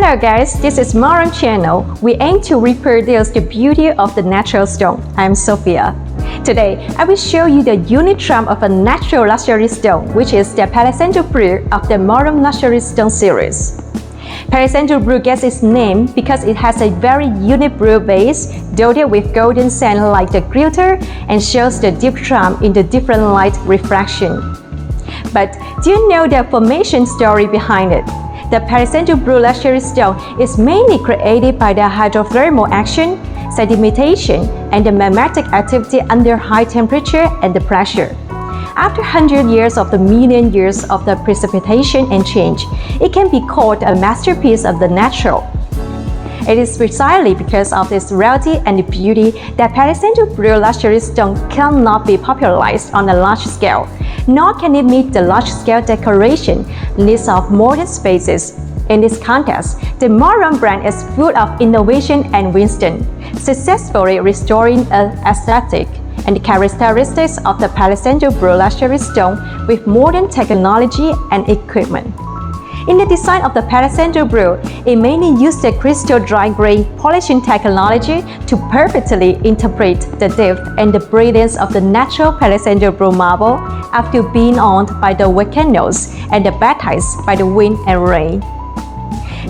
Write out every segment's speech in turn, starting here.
Hello guys, this is MOREROOM channel. We aim to reproduce the beauty of the natural stone. I'm Sophia. Today, I will show you the unique charm of a natural luxury stone, which is the Palo Santo Blue of the MOREROOM Luxury Stone series. Palo Santo Blue gets its name because it has a very unique blue base, dotted with golden sand like the glitter, and shows the deep charm in the different light refraction. But do you know the formation story behind it? The Palo Santo Blue luxury stone is mainly created by the hydrothermal action, sedimentation, and the magmatic activity under high temperature and the pressure. After 100 years of the million years of the precipitation and change, it can be called a masterpiece of the natural. It is precisely because of its rarity and beauty that Palo Santo Blue luxury stone cannot be popularized on a large scale, nor can it meet the large-scale decoration needs of modern spaces. In this context, the MOREROOM brand is full of innovation and wisdom, successfully restoring an aesthetic and the characteristics of the Palo Santo Blue luxury stone with modern technology and equipment. In the design of the Palo Santo Blue, it mainly used the crystal dry grain polishing technology to perfectly interpret the depth and the brilliance of the natural Palo Santo Blue marble after being owned by the volcanoes and baptized by the wind and rain.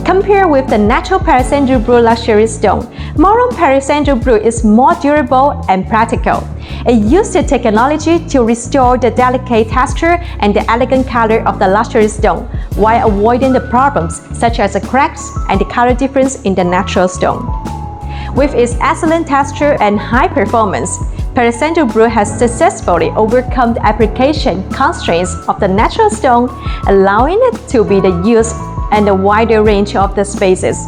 Compared with the natural Palo Santo Blue luxury stone, MOREROOM Palo Santo Blue is more durable and practical. It used the technology to restore the delicate texture and the elegant color of the luxury stone, while avoiding the problems such as the cracks and the color difference in the natural stone. With its excellent texture and high performance, Palo Santo Blue has successfully overcome the application constraints of the natural stone, allowing it to be used in a wider range of the spaces.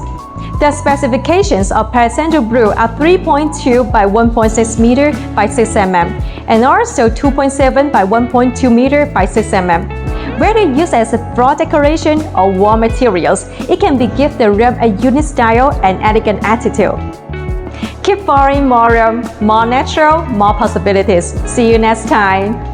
The specifications of Palo Santo Blue are 3.2 by 1.6 meter by 6 mm and also 2.7 by 1.2 meter by 6 mm. Whether used as a floor decoration or wall materials, it can give the room a unique style and elegant attitude. Keep following MOREROOM, more natural, more possibilities. See you next time.